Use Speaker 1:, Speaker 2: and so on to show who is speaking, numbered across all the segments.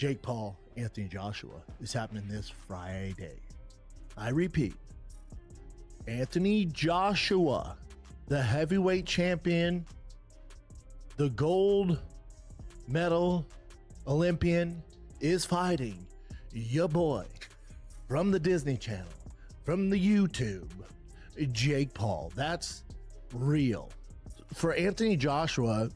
Speaker 1: Jake Paul, Anthony Joshua is happening this Friday. I repeat, Anthony Joshua, the heavyweight champion, the gold medal Olympian, is fighting your boy from the Disney Channel, from the YouTube, Jake Paul. That's real. For Anthony Joshua,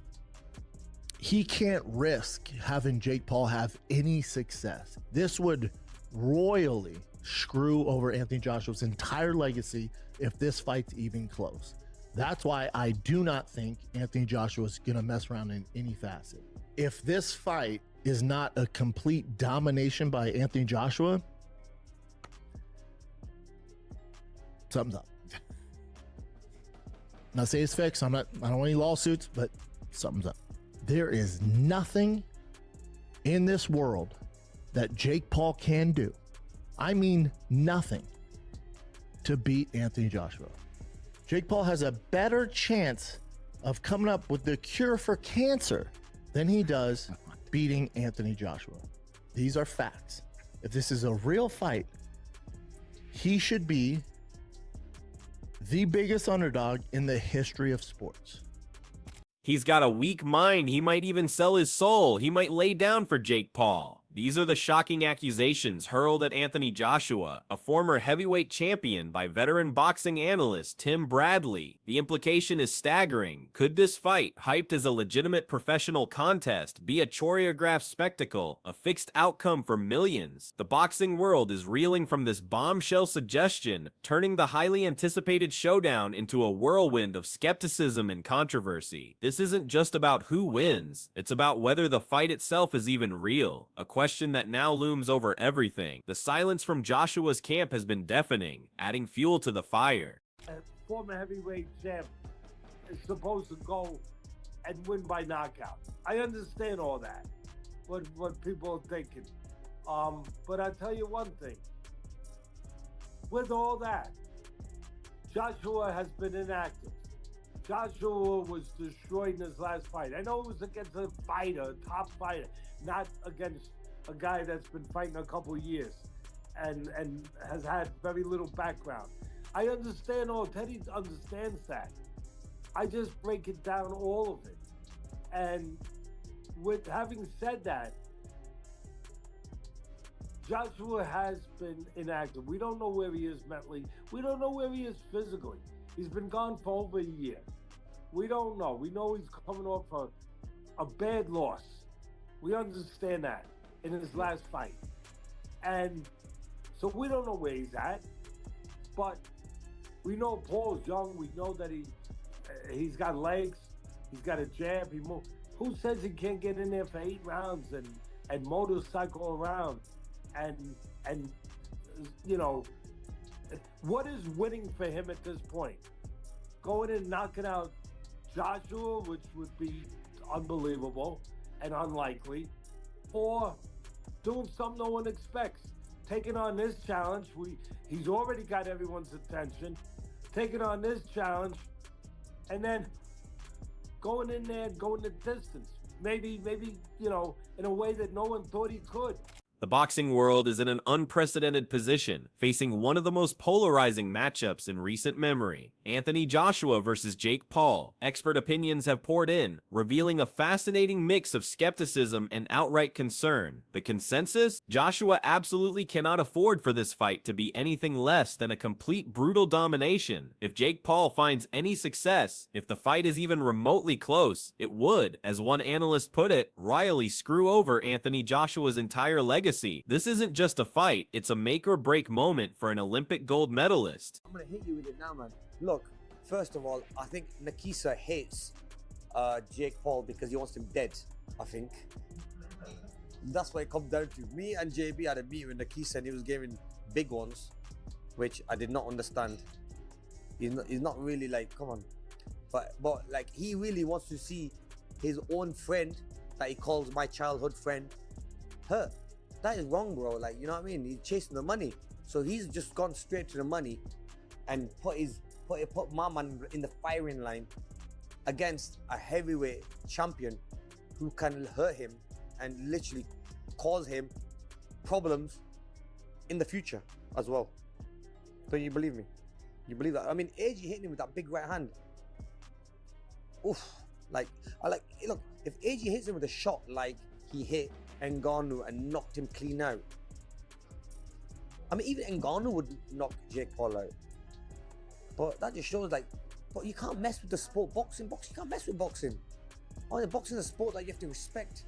Speaker 1: he can't risk having Jake Paul have any success. This would royally screw over Anthony Joshua's entire legacy if this fight's even close. That's why I do not think Anthony Joshua is going to mess around in any facet. If this fight is not a complete domination by Anthony Joshua, something's up. Not say it's fixed. I don't want any lawsuits, but something's up. There is nothing in this world that Jake Paul can do, I mean nothing, to beat Anthony Joshua. Jake Paul has a better chance of coming up with the cure for cancer than he does beating Anthony Joshua. These are facts. If this is a real fight, he should be the biggest underdog in the history of sports.
Speaker 2: He's got a weak mind. He might even sell his soul. He might lay down for Jake Paul. These are the shocking accusations hurled at Anthony Joshua, a former heavyweight champion, by veteran boxing analyst Tim Bradley. The implication is staggering. Could this fight, hyped as a legitimate professional contest, be a choreographed spectacle, a fixed outcome for millions? The boxing world is reeling from this bombshell suggestion, turning the highly anticipated showdown into a whirlwind of skepticism and controversy. This isn't just about who wins. It's about whether the fight itself is even real, a question that now looms over everything. The silence from Joshua's camp has been deafening, adding fuel to the fire.
Speaker 3: A former heavyweight champ is supposed to go and win by knockout. I understand all that, what people are thinking. But I'll tell you one thing. With all that, Joshua has been inactive. Joshua was destroyed in his last fight. I know it was against a fighter, a top fighter, not against a guy that's been fighting a couple years and has had very little background. I understand all, Teddy understands that. I just break it down, all of it. And with having said that, Joshua has been inactive. We don't know where he is mentally. We don't know where he is physically. He's been gone for over a year. We don't know. We know he's coming off a bad loss. We understand that in his last fight. And so we don't know where he's at. But we know Paul's young. We know that he's got legs. He's got a jab. He moves. Who says he can't get in there for 8 rounds and motorcycle around? And you know, what is winning for him at this point? Going and knocking out Joshua, which would be unbelievable and unlikely, or doing something no one expects, taking on this challenge. He's already got everyone's attention, taking on this challenge, and then going in there and going the distance. Maybe, you know, in a way that no one thought he could.
Speaker 2: The boxing world is in an unprecedented position, facing one of the most polarizing matchups in recent memory. Anthony Joshua versus Jake Paul. Expert opinions have poured in, revealing a fascinating mix of skepticism and outright concern. The consensus? Joshua absolutely cannot afford for this fight to be anything less than a complete brutal domination. If Jake Paul finds any success, if the fight is even remotely close, it would, as one analyst put it, royally screw over Anthony Joshua's entire legacy. This isn't just a fight, it's a make or break moment for an Olympic gold medalist.
Speaker 4: I'm gonna hit you with it now, man. Look, first of all, I think Nakisa hates Jake Paul because he wants him dead, I think. That's what it comes down to. Me and JB had a meeting with Nakisa and he was giving big ones, which I did not understand. He's not really like, come on. But like, he really wants to see his own friend that he calls my childhood friend hurt. That is wrong, bro. Like, you know what I mean? He's chasing the money. So he's just gone straight to the money and put my man in the firing line against a heavyweight champion who can hurt him and literally cause him problems in the future as well. Don't you believe me? You believe that? I mean, AJ hitting him with that big right hand. Oof. Look, if AJ hits him with a shot like he hit Ngannou and knocked him clean out. I mean, even Ngannou would knock Jake Paul out. But that just shows, like, but you can't mess with the sport. Boxing, you can't mess with boxing. Oh, the boxing is a sport that you have to respect.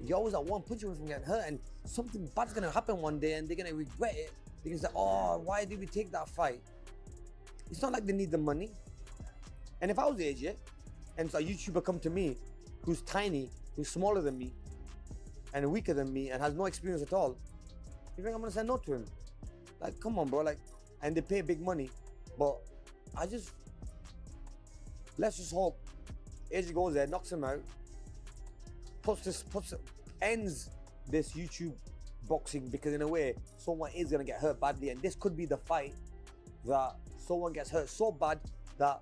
Speaker 4: You're always at one punch away from getting hurt, and something bad's gonna happen one day, and they're gonna regret it. They're gonna say, "Oh, why did we take that fight?" It's not like they need the money. And if I was AJ, and so a YouTuber come to me, who's tiny, who's smaller than me, and weaker than me, and has no experience at all, you think I'm gonna say no to him? Like, come on, bro. Like, and they pay big money, but let's just hope AJ goes there, knocks him out, ends this YouTube boxing, because in a way, someone is gonna get hurt badly, and this could be the fight that someone gets hurt so bad that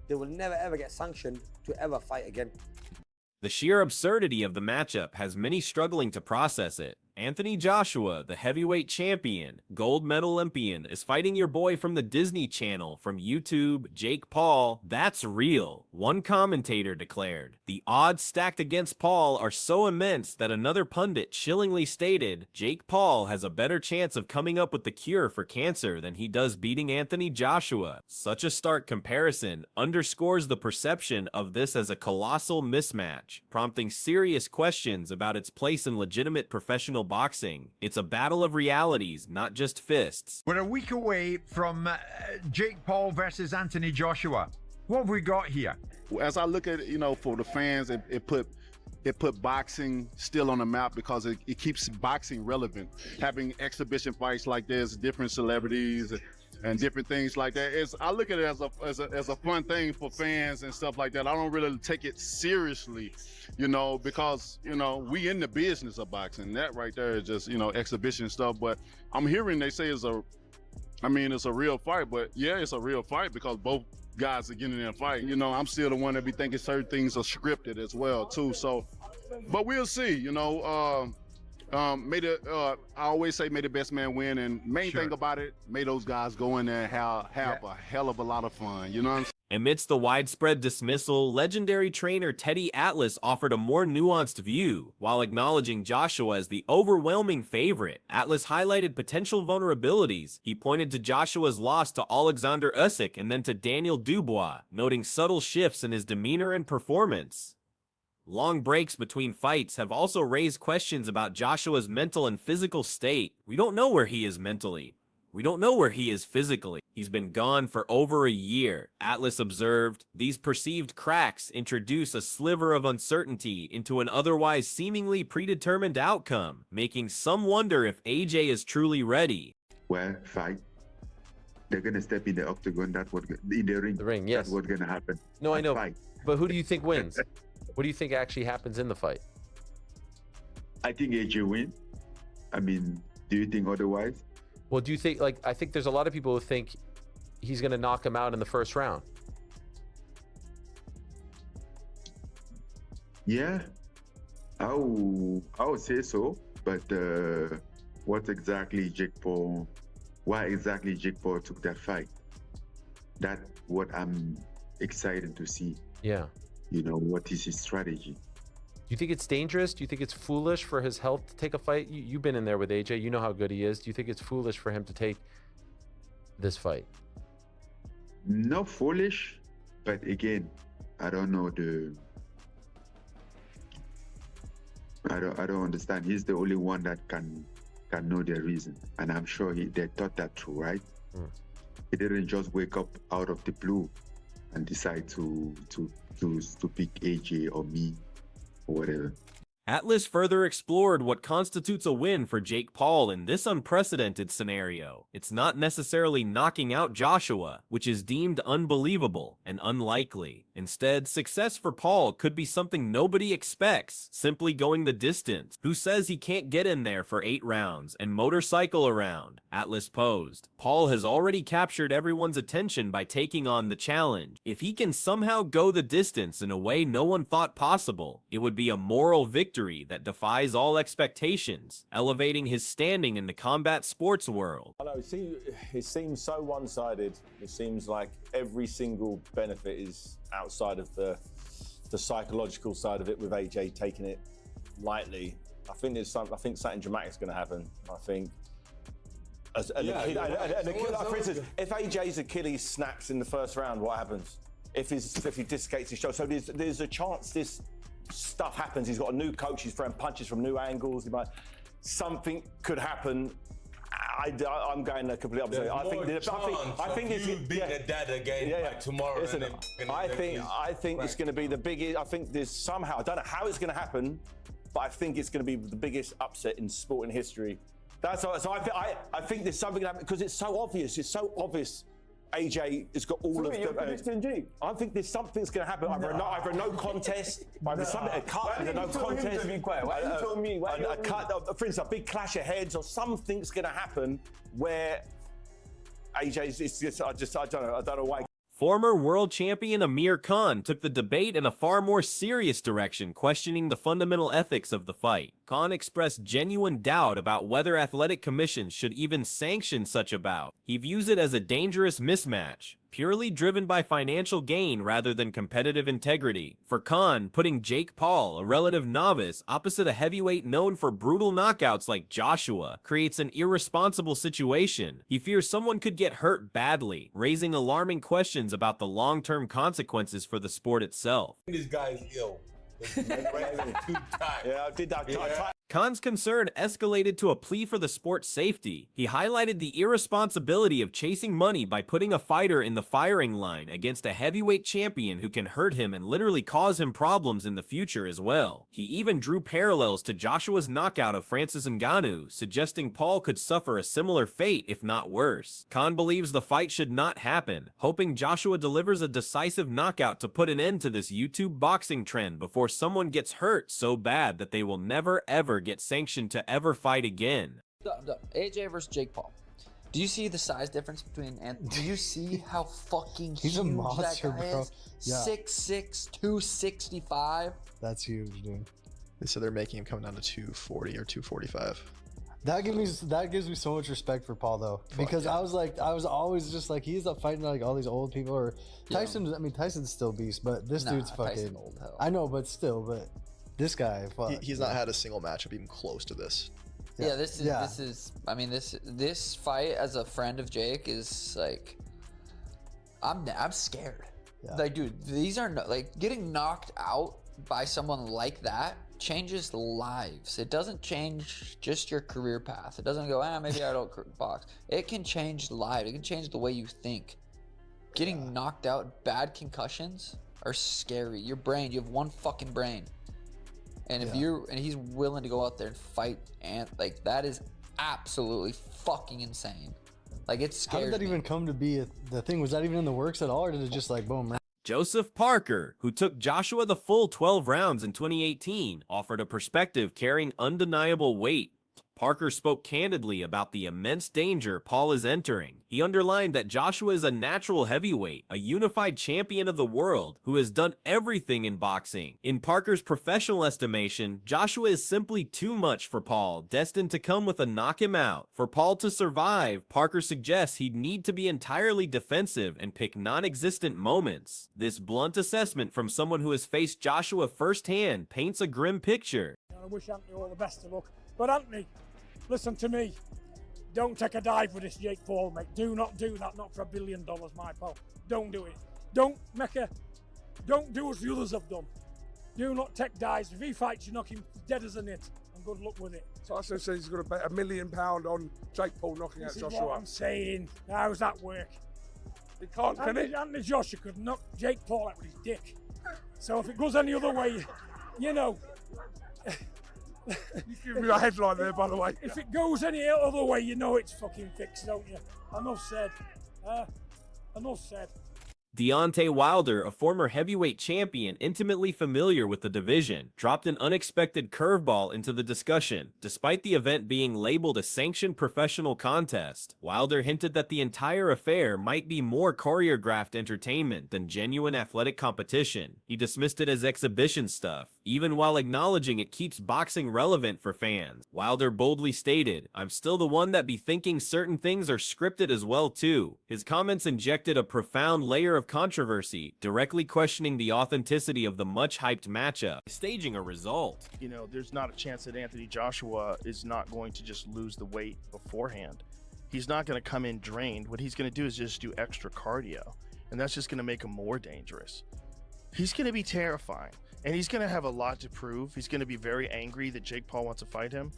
Speaker 4: they will never ever get sanctioned to ever fight again.
Speaker 2: The sheer absurdity of the matchup has many struggling to process it. Anthony Joshua, the heavyweight champion, gold medal Olympian, is fighting your boy from the Disney Channel from YouTube, Jake Paul. That's real, one commentator declared. The odds stacked against Paul are so immense that another pundit chillingly stated, Jake Paul has a better chance of coming up with the cure for cancer than he does beating Anthony Joshua. Such a stark comparison underscores the perception of this as a colossal mismatch, prompting serious questions about its place in legitimate professional boxing. It's a battle of realities, not just fists.
Speaker 5: We're a week away from Jake Paul versus Anthony Joshua. What have we got here?
Speaker 6: As I look at it, for the fans, it put boxing still on the map, because it keeps boxing relevant. Having exhibition fights like this, different celebrities and different things like that. I look at it as a fun thing for fans and stuff like that. I don't really take it seriously, because we in the business of boxing. That right there is just exhibition stuff. But I'm hearing they say it's a real fight. But yeah, it's a real fight because both guys are getting in a fight. I'm still the one that be thinking certain things are scripted as well too. So, but we'll see. I always say may the best man win, and main thing about it, may those guys go in there and have a hell of a lot of fun, you know what I'm saying?
Speaker 2: Amidst the widespread dismissal, legendary trainer Teddy Atlas offered a more nuanced view. While acknowledging Joshua as the overwhelming favorite, Atlas highlighted potential vulnerabilities. He pointed to Joshua's loss to Alexander Usyk and then to Daniel Dubois, noting subtle shifts in his demeanor and performance. Long breaks between fights have also raised questions about Joshua's mental and physical state. We don't know where he is mentally. We don't know where he is physically. He's been gone for over a year. Atlas observed, these perceived cracks introduce a sliver of uncertainty into an otherwise seemingly predetermined outcome, making some wonder if AJ is truly ready.
Speaker 7: Well, fight. They're going to step in the octagon. That's what in the ring.
Speaker 8: The ring, yes.
Speaker 7: That's what's going to happen.
Speaker 8: No, I know.
Speaker 7: Fight.
Speaker 8: But who do you think wins? What do you think actually happens in the fight?
Speaker 7: I think AJ wins. I mean, do you think otherwise?
Speaker 8: Well, do you think, I think there's a lot of people who think he's going to knock him out in the first round.
Speaker 7: Yeah, I would say so. But why exactly Jake Paul took that fight? That's what I'm excited to see.
Speaker 8: Yeah.
Speaker 7: What is his strategy?
Speaker 8: Do you think it's dangerous? Do you think it's foolish for his health to take a fight? You've been in there with AJ. You know how good he is. Do you think it's foolish for him to take this fight?
Speaker 7: Not foolish, but again, I don't know I don't understand. He's the only one that can know the reason, and I'm sure they thought that through, right? He didn't just wake up out of the blue and decide to pick AJ or me or whatever.
Speaker 2: Atlas further explored what constitutes a win for Jake Paul in this unprecedented scenario. It's not necessarily knocking out Joshua, which is deemed unbelievable and unlikely. Instead, success for Paul could be something nobody expects, simply going the distance. Who says he can't get in there for 8 rounds and motorcycle around? Atlas posed. Paul has already captured everyone's attention by taking on the challenge. If he can somehow go the distance in a way no one thought possible, it would be a moral victory victory that defies all expectations, elevating his standing in the combat sports world.
Speaker 9: I know, it seems so one-sided. It seems like every single benefit is outside of the psychological side of it, with AJ taking it lightly. I think something dramatic's going to happen. I think. For instance, if AJ's Achilles snaps in the first round, what happens? If he dislocates his shoulder, so there's a chance this stuff happens. He's got a new coach. He's throwing punches from new angles. Something could happen. I'm going the complete opposite. I think it's
Speaker 10: beat the dad again like tomorrow.
Speaker 9: Listen, I think it's going to be the biggest. I think there's somehow, I don't know how it's going to happen, but I think it's going to be the biggest upset in sporting history. So I think there's something that, because it's so obvious. It's so obvious. AJ has got all of the. I think there's something's going to happen. Either a no contest, either something, a cut, a no contest.
Speaker 10: Why are you telling me?
Speaker 9: A cut, for instance, a big clash of heads, or something's going to happen where AJ's. It's just, I don't know why.
Speaker 2: Former world champion Amir Khan took the debate in a far more serious direction, questioning the fundamental ethics of the fight. Khan expressed genuine doubt about whether athletic commissions should even sanction such a bout. He views it as a dangerous mismatch, purely driven by financial gain rather than competitive integrity. For Khan, putting Jake Paul, a relative novice, opposite a heavyweight known for brutal knockouts like Joshua creates an irresponsible situation. He fears someone could get hurt badly, raising alarming questions about the long-term consequences for the sport itself.
Speaker 10: This guy is ill.
Speaker 2: Khan's concern escalated to a plea for the sport's safety. He highlighted the irresponsibility of chasing money by putting a fighter in the firing line against a heavyweight champion who can hurt him and literally cause him problems in the future as well. He even drew parallels to Joshua's knockout of Francis Ngannou, suggesting Paul could suffer a similar fate, if not worse. Khan believes the fight should not happen, hoping Joshua delivers a decisive knockout to put an end to this YouTube boxing trend before someone gets hurt so bad that they will never ever get sanctioned to ever fight again.
Speaker 11: AJ versus Jake Paul. Do you see the size difference between do you see how fucking
Speaker 12: He's
Speaker 11: huge
Speaker 12: a monster,
Speaker 11: that guy
Speaker 12: bro.
Speaker 11: is?
Speaker 12: Yeah.
Speaker 11: 6'6", 265.
Speaker 12: That's huge, dude.
Speaker 13: So they're making him come down to 240 or 245.
Speaker 12: That gives me so much respect for Paul though, because I was always just like, he's up fighting like all these old people, or Tyson. Yeah. I mean, Tyson's still beast, but this dude's fucking
Speaker 11: old hell.
Speaker 12: I know, but this guy,
Speaker 13: he's not had a single matchup even close to this.
Speaker 11: Yeah, this is. I mean, this fight as a friend of Jake is like, I'm scared. Yeah. Like, dude, these are like getting knocked out by someone like that changes lives. It doesn't change just your career path. It doesn't go, maybe I don't box. It can change lives. It can change the way you think. Getting knocked out, bad concussions are scary. Your brain, you have one fucking brain. And if he's willing to go out there and fight, and like, that is absolutely fucking insane. Like, it's scary.
Speaker 12: How did that even come to be the thing? Was that even in the works at all, or did it just like boom?
Speaker 2: Joseph Parker, who took Joshua the full 12 rounds in 2018, offered a perspective carrying undeniable weight. Parker spoke candidly about the immense danger Paul is entering. He underlined that Joshua is a natural heavyweight, a unified champion of the world, who has done everything in boxing. In Parker's professional estimation, Joshua is simply too much for Paul, destined to come with a knock him out. For Paul to survive, Parker suggests he'd need to be entirely defensive and pick non-existent moments. This blunt assessment from someone who has faced Joshua firsthand paints a grim picture.
Speaker 14: I wish Anthony all the best of luck, but Anthony, listen to me. Don't take a dive with this Jake Paul, mate. Do not do that, not for $1 billion, my pal. Don't do it. Don't do as the others have done. Do not take dives. If he fights, you knock him dead as a nit, and good luck with it.
Speaker 15: Tyson says he's going to bet £1 million on Jake Paul knocking out Joshua.
Speaker 14: This is what I'm saying. How does that work?
Speaker 15: He can't, can he?
Speaker 14: Anthony Joshua could knock Jake Paul out with his dick. So if it goes any other way, you know...
Speaker 15: You give me a headline there, by the way.
Speaker 14: If it goes any other way, you know it's fucking fixed, don't you? Enough said. Enough said.
Speaker 2: Deontay Wilder, a former heavyweight champion intimately familiar with the division, dropped an unexpected curveball into the discussion. Despite the event being labeled a sanctioned professional contest, Wilder hinted that the entire affair might be more choreographed entertainment than genuine athletic competition. He dismissed it as exhibition stuff, even while acknowledging it keeps boxing relevant for fans. Wilder boldly stated, "I'm still the one that be thinking certain things are scripted as well too." His comments injected a profound layer of controversy, directly questioning the authenticity of the much-hyped matchup, staging a result.
Speaker 16: You know, there's not a chance that Anthony Joshua is not going to just lose the weight beforehand. He's not going to come in drained. What he's going to do is just do extra cardio, and that's just going to make him more dangerous. He's going to be terrifying, and he's going to have a lot to prove. He's going to be very angry that Jake Paul wants to fight him.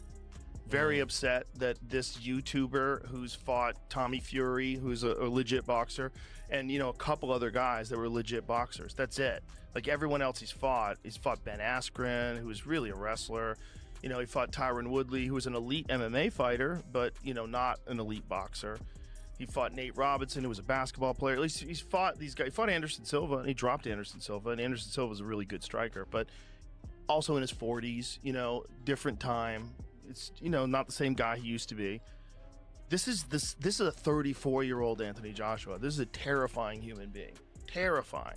Speaker 16: Very upset that this YouTuber who's fought Tommy Fury, who's a legit boxer, and, you know, a couple other guys that were legit boxers. That's it. Like everyone else he's fought Ben Askren, who's really a wrestler. You know, he fought Tyron Woodley, who was an elite MMA fighter, but, you know, not an elite boxer. He fought Nate Robinson, who was a basketball player. At least he's fought these guys. He fought Anderson Silva, and he dropped Anderson Silva. And Anderson Silva was a really good striker, but also in his 40s, you know, different time. It's, you know, not the same guy he used to be. This is a 34-year-old Anthony Joshua. This is a terrifying human being. Terrifying.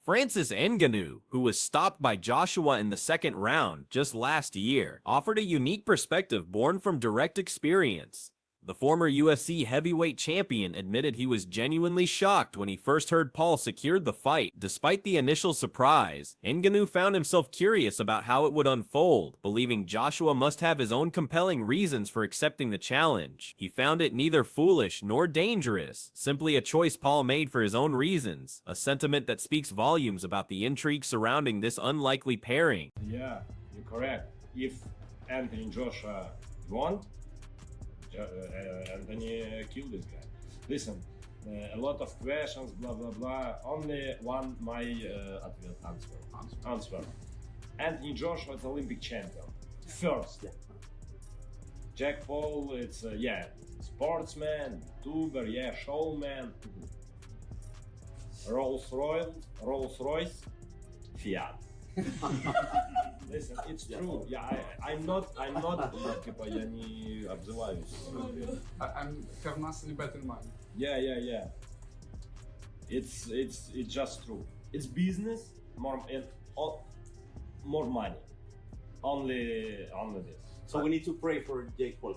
Speaker 2: Francis Ngannou, who was stopped by Joshua in the second round just last year, offered a unique perspective born from direct experience. The former UFC heavyweight champion admitted he was genuinely shocked when he first heard Paul secured the fight. Despite the initial surprise, Ngannou found himself curious about how it would unfold, believing Joshua must have his own compelling reasons for accepting the challenge. He found it neither foolish nor dangerous, simply a choice Paul made for his own reasons, a sentiment that speaks volumes about the intrigue surrounding this unlikely pairing.
Speaker 17: Yeah, you're correct. If Anthony Joshua won, Anthony killed this guy. Listen, a lot of questions, blah blah blah. Only one my answer. Anthony Joshua is Olympic champion. First. Jack Paul, it's sportsman, YouTuber, showman. Rolls Royce, Fiat. Listen, it's true. Yeah, I'm not. Типа, я не обзываюсь.
Speaker 18: Have nothing better in mind.
Speaker 17: Yeah. It's just true. It's business, more money. Only this.
Speaker 19: So we need to pray for Jake Paul.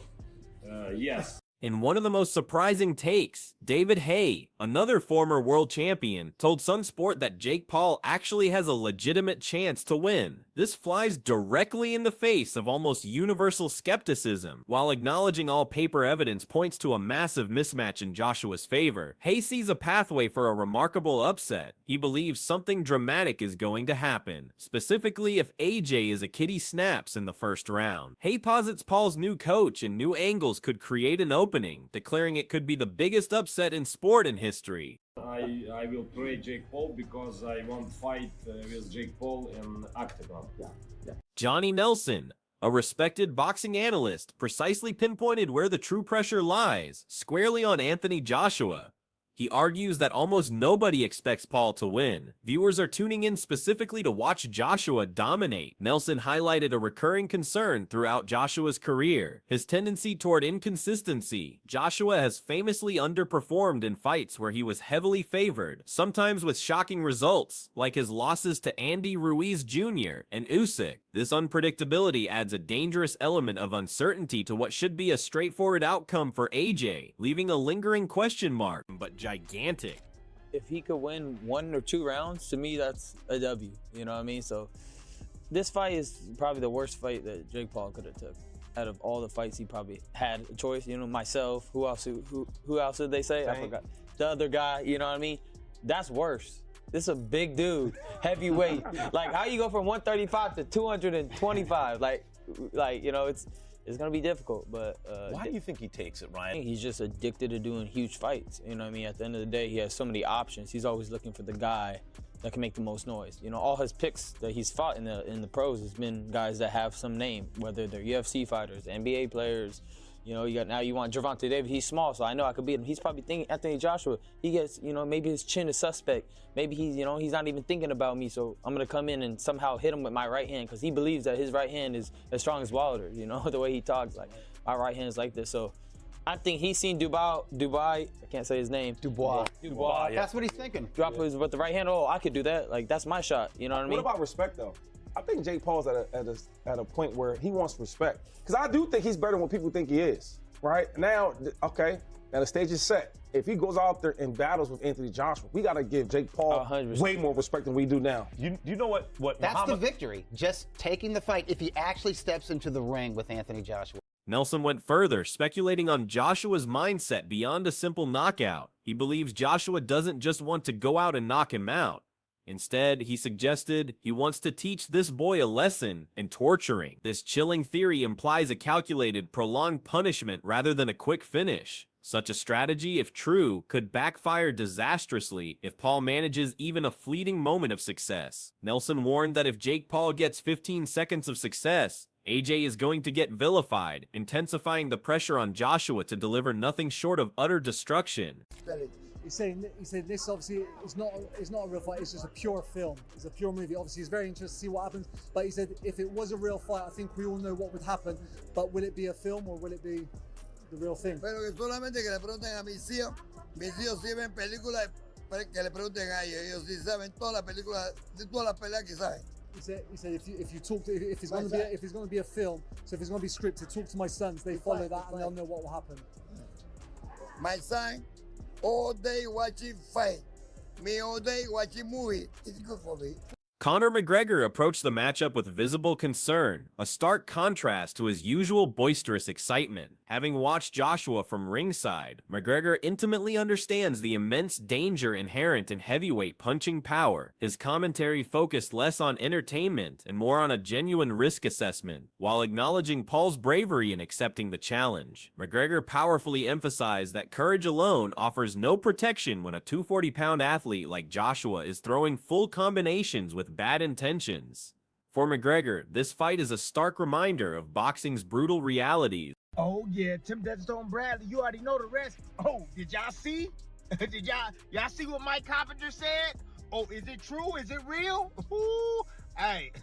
Speaker 17: Yes.
Speaker 2: In one of the most surprising takes, David Haye, another former world champion, told Sun Sport that Jake Paul actually has a legitimate chance to win. This flies directly in the face of almost universal skepticism. While acknowledging all paper evidence points to a massive mismatch in Joshua's favor, Haye sees a pathway for a remarkable upset. He believes something dramatic is going to happen, specifically if AJ is a kitty snaps in the first round. Haye posits Paul's new coach and new angles could create an opening, declaring it could be the biggest upset in sport in history.
Speaker 17: I will pray Jake Paul because I want fight with Jake Paul in octagon. Yeah.
Speaker 2: Johnny Nelson, a respected boxing analyst, precisely pinpointed where the true pressure lies, squarely on Anthony Joshua. He argues that almost nobody expects Paul to win. Viewers are tuning in specifically to watch Joshua dominate. Nelson highlighted a recurring concern throughout Joshua's career, his tendency toward inconsistency. Joshua has famously underperformed in fights where he was heavily favored, sometimes with shocking results, like his losses to Andy Ruiz Jr. and Usyk. This unpredictability adds a dangerous element of uncertainty to what should be a straightforward outcome for AJ, leaving a lingering question mark, but gigantic.
Speaker 20: If he could win 1 or 2 rounds, to me, that's a W. You know what I mean? So this fight is probably the worst fight that Jake Paul could have took. Out of all the fights he probably had a choice, you know, myself, who else did they say? I forgot. The other guy, you know what I mean? That's worse. This is a big dude, heavyweight. Like, how you go from 135 to 225? Like, you know, it's gonna be difficult. But
Speaker 19: why do you think he takes it, Ryan?
Speaker 20: He's just addicted to doing huge fights. You know what I mean? At the end of the day, he has so many options. He's always looking for the guy that can make the most noise. You know, all his picks that he's fought in the pros has been guys that have some name, whether they're UFC fighters, NBA players. You know, you want Gervonta Davis. He's small, so I know I could beat him. He's probably thinking Anthony Joshua. He gets, you know, maybe his chin is suspect. Maybe he's not even thinking about me. So I'm gonna come in and somehow hit him with my right hand because he believes that his right hand is as strong as Wilder's. You know, the way he talks, like my right hand is like this. So I think he's seen Dubois. I can't say his name.
Speaker 12: Dubois.
Speaker 20: Yeah.
Speaker 13: That's what he's thinking.
Speaker 20: Drop his with the right hand. Oh, I could do that. Like that's my shot. You know what I mean?
Speaker 9: What about respect though?
Speaker 21: I think Jake Paul's at a point where he wants respect. Because I do think he's better than what people think he is, right? Now, okay, now the stage is set. If he goes out there and battles with Anthony Joshua, we got to give Jake Paul
Speaker 20: 100%.
Speaker 21: way more respect than we do now.
Speaker 22: You know what
Speaker 23: That's
Speaker 22: Muhammad...
Speaker 23: the victory. Just taking the fight if he actually steps into the ring with Anthony Joshua.
Speaker 2: Nelson went further, speculating on Joshua's mindset beyond a simple knockout. He believes Joshua doesn't just want to go out and knock him out. Instead, he suggested he wants to teach this boy a lesson in torturing. This chilling theory implies a calculated, prolonged punishment rather than a quick finish. Such a strategy, if true, could backfire disastrously if Paul manages even a fleeting moment of success. Nelson warned that if Jake Paul gets 15 seconds of success, AJ is going to get vilified, intensifying the pressure on Joshua to deliver nothing short of utter destruction.
Speaker 24: He said this obviously is not a real fight. It's just a pure film. It's a pure movie. Obviously, he's very interested to see what happens. But he said if it was a real fight, I think we all know what would happen. But will it be a film or will it be the real thing?
Speaker 25: Pero que solamente que le pregunten a mis hijos sí ven películas que le pregunten a ellos. Ellos sí saben todas las películas, de todas las peleas que saben.
Speaker 24: He said if it's going to be a film, so if it's going to be scripted, talk to my sons. They follow that and they'll know what will happen.
Speaker 25: My son, all day watching fight. Me all day watching movie. It's good for me.
Speaker 2: Conor McGregor approached the matchup with visible concern, a stark contrast to his usual boisterous excitement. Having watched Joshua from ringside, McGregor intimately understands the immense danger inherent in heavyweight punching power. His commentary focused less on entertainment and more on a genuine risk assessment, while acknowledging Paul's bravery in accepting the challenge. McGregor powerfully emphasized that courage alone offers no protection when a 240-pound athlete like Joshua is throwing full combinations with bad intentions. For McGregor, this fight is a stark reminder of boxing's brutal realities.
Speaker 26: Oh yeah, Tim Deadstone Bradley, you already know the rest. Oh, did y'all see? Did y'all see what Mike Coppinger said? Oh, is it true? Is it real? Ooh, hey,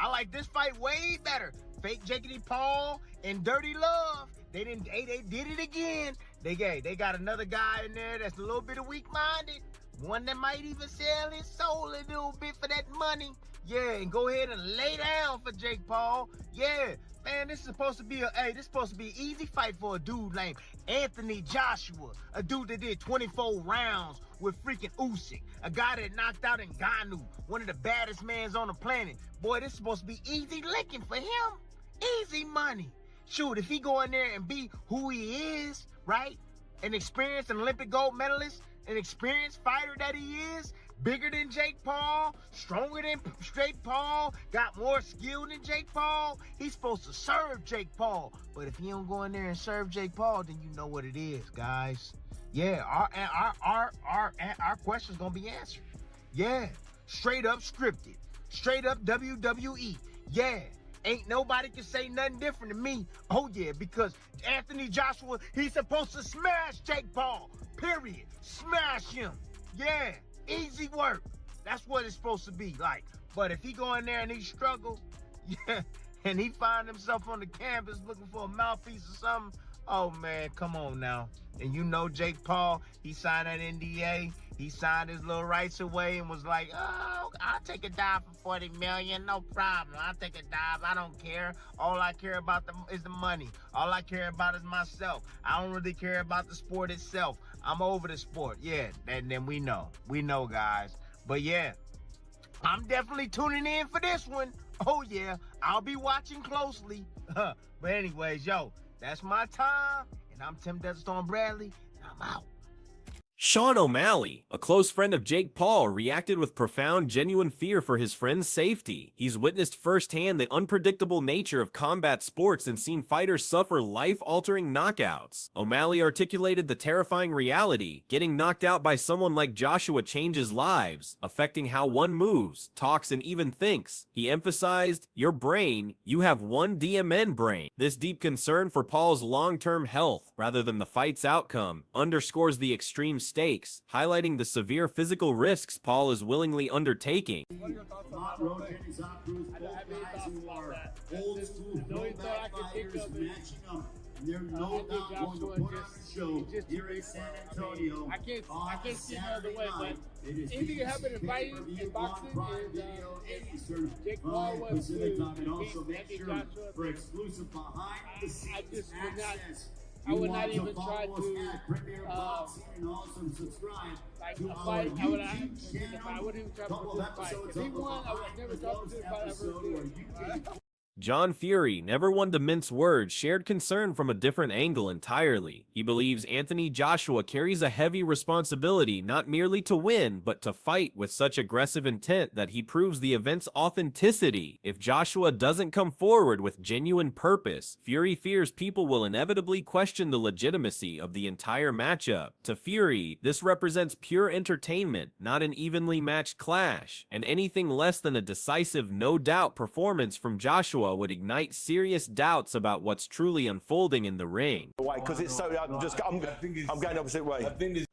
Speaker 26: I like this fight way better. Fake Jakey Paul and Dirty Love. They did it again. They got another guy in there that's a little bit of weak-minded. One that might even sell his soul a little bit for that money. Yeah, and go ahead and lay down for Jake Paul. Yeah, man, this is supposed to be an easy fight for a dude named Anthony Joshua, a dude that did 24 rounds with freaking Usyk, a guy that knocked out Ngannou, one of the baddest mans on the planet. Boy, this is supposed to be easy licking for him. Easy money. Shoot, if he go in there and be who he is, right? An experienced Olympic gold medalist, an experienced fighter that he is, bigger than Jake Paul, stronger than Jake Paul, got more skill than Jake Paul. He's supposed to serve Jake Paul. But if he don't go in there and serve Jake Paul, then you know what it is, guys. Yeah, our question's gonna be answered. Yeah, straight up scripted, straight up WWE. Yeah. Ain't nobody can say nothing different to me. Oh yeah, because Anthony Joshua, he's supposed to smash Jake Paul. Period. Smash him. Yeah. Easy work. That's what it's supposed to be like. But if he go in there and he struggle, yeah, and he find himself on the canvas looking for a mouthpiece or something, oh man, come on now. And you know Jake Paul, he signed that NDA. He signed his little rights away and was like, oh, I'll take a dive for 40 million, no problem. I'll take a dive, I don't care. All I care about is the money. All I care about is myself. I don't really care about the sport itself. I'm over the sport, yeah, and then we know, guys. But yeah, I'm definitely tuning in for this one. Oh yeah, I'll be watching closely. But anyways, yo, that's my time, and I'm Tim Deathstorm Bradley, and I'm out.
Speaker 2: Sean O'Malley, a close friend of Jake Paul, reacted with profound, genuine fear for his friend's safety. He's witnessed firsthand the unpredictable nature of combat sports and seen fighters suffer life-altering knockouts. O'Malley articulated the terrifying reality: getting knocked out by someone like Joshua changes lives, affecting how one moves, talks, and even thinks. He emphasized, your brain, you have one DMN brain. This deep concern for Paul's long-term health, rather than the fight's outcome, underscores the extreme stakes, highlighting the severe physical risks Paul is willingly undertaking.
Speaker 27: What are your thoughts on that, Rogan and Zach Cruz, both guys who are old school, throwback fighters, matching up and they're no doubt going to put on a show here in San Antonio.
Speaker 1: I can't see no other way, but anything that happened in fighting, in boxing, is Jake Paul was to beat Anthony Joshua.
Speaker 27: For exclusive behind the scenes access,
Speaker 1: I would not even try to like a fight. I wouldn't even try to put this fight. If he won, I would never try to put this fight ever again.
Speaker 2: John Fury, never one to mince words, shared concern from a different angle entirely. He believes Anthony Joshua carries a heavy responsibility not merely to win, but to fight with such aggressive intent that he proves the event's authenticity. If Joshua doesn't come forward with genuine purpose, Fury fears people will inevitably question the legitimacy of the entire matchup. To Fury, this represents pure entertainment, not an evenly matched clash, and anything less than a decisive, no-doubt performance from Joshua would ignite serious doubts about what's truly unfolding in the ring.
Speaker 3: Because it's so, I'm going opposite way.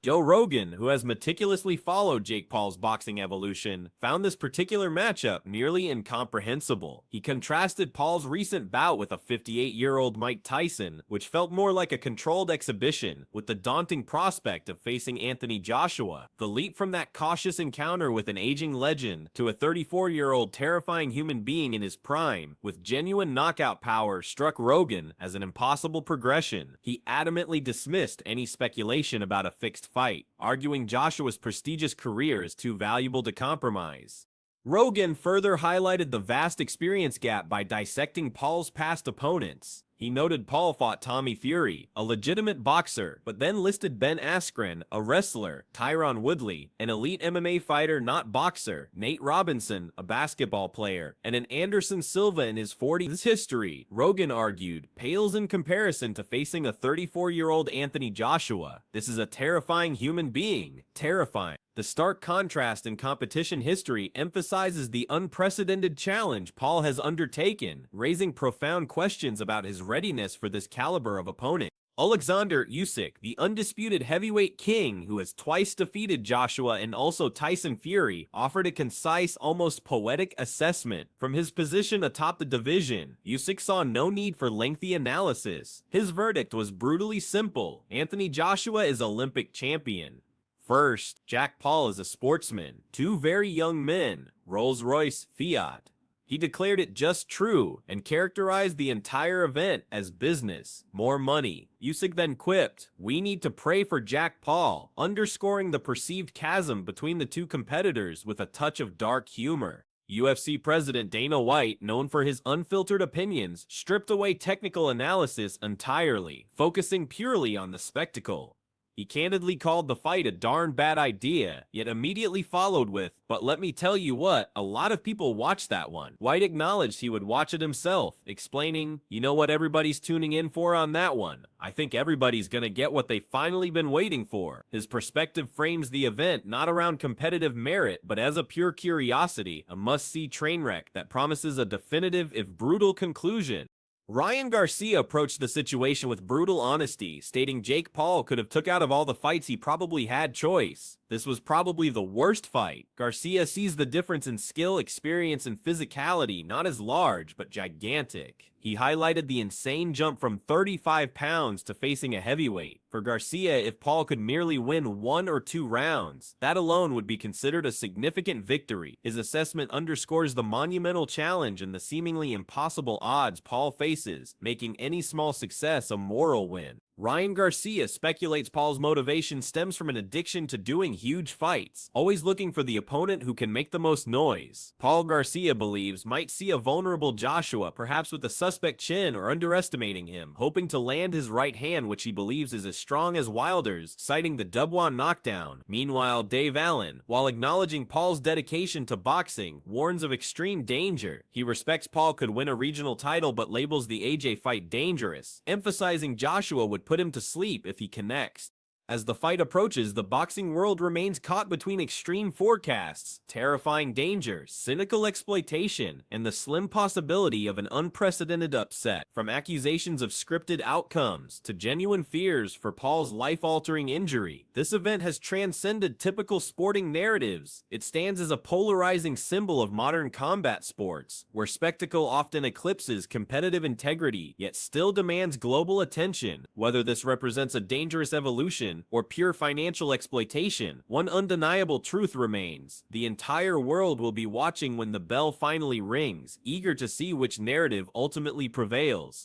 Speaker 2: Joe Rogan, who has meticulously followed Jake Paul's boxing evolution, found this particular matchup nearly incomprehensible. He contrasted Paul's recent bout with a 58-year-old Mike Tyson, which felt more like a controlled exhibition, with the daunting prospect of facing Anthony Joshua. The leap from that cautious encounter with an aging legend to a 34-year-old terrifying human being in his prime, with genuine knockout power, struck Rogan as an impossible progression. He adamantly dismissed any speculation about a fixed fight, arguing Joshua's prestigious career is too valuable to compromise. Rogan further highlighted the vast experience gap by dissecting Paul's past opponents. He noted Paul fought Tommy Fury, a legitimate boxer, but then listed Ben Askren, a wrestler, Tyron Woodley, an elite MMA fighter not boxer, Nate Robinson, a basketball player, and an Anderson Silva in his 40s. This history, Rogan argued, pales in comparison to facing a 34-year-old Anthony Joshua. This is a terrifying human being. Terrifying. The stark contrast in competition history emphasizes the unprecedented challenge Paul has undertaken, raising profound questions about his readiness for this caliber of opponent. Alexander Usyk, the undisputed heavyweight king who has twice defeated Joshua and also Tyson Fury, offered a concise, almost poetic assessment. From his position atop the division, Usyk saw no need for lengthy analysis. His verdict was brutally simple. Anthony Joshua is Olympic champion. First, Jack Paul is a sportsman. Two very young men, Rolls-Royce, Fiat. He declared it just true and characterized the entire event as business, more money. Usyk then quipped, "We need to pray for Jack Paul," underscoring the perceived chasm between the two competitors with a touch of dark humor. UFC President Dana White, known for his unfiltered opinions, stripped away technical analysis entirely, focusing purely on the spectacle. He candidly called the fight a darn bad idea, yet immediately followed with, "But let me tell you what, a lot of people watched that one." White acknowledged he would watch it himself, explaining, "You know what everybody's tuning in for on that one? I think everybody's gonna get what they've finally been waiting for." His perspective frames the event not around competitive merit, but as a pure curiosity, a must-see train wreck that promises a definitive if brutal conclusion. Ryan Garcia approached the situation with brutal honesty, stating Jake Paul could have took out of all the fights he probably had choice. This was probably the worst fight. Garcia sees the difference in skill, experience, and physicality not as large, but gigantic. He highlighted the insane jump from 35 pounds to facing a heavyweight. For Garcia, if Paul could merely win 1 or 2 rounds, that alone would be considered a significant victory. His assessment underscores the monumental challenge and the seemingly impossible odds Paul faces, making any small success a moral win. Ryan Garcia speculates Paul's motivation stems from an addiction to doing huge fights, always looking for the opponent who can make the most noise. Paul Garcia believes might see a vulnerable Joshua, perhaps with a suspect chin or underestimating him, hoping to land his right hand which he believes is as strong as Wilder's, citing the Dubois knockdown. Meanwhile, Dave Allen, while acknowledging Paul's dedication to boxing, warns of extreme danger. He respects Paul could win a regional title but labels the AJ fight dangerous, emphasizing Joshua would put him to sleep if he connects. As the fight approaches, the boxing world remains caught between extreme forecasts, terrifying danger, cynical exploitation, and the slim possibility of an unprecedented upset. From accusations of scripted outcomes to genuine fears for Paul's life-altering injury, this event has transcended typical sporting narratives. It stands as a polarizing symbol of modern combat sports, where spectacle often eclipses competitive integrity, yet still demands global attention. Whether this represents a dangerous evolution or pure financial exploitation, one undeniable truth remains: the entire world will be watching when the bell finally rings, eager to see which narrative ultimately prevails.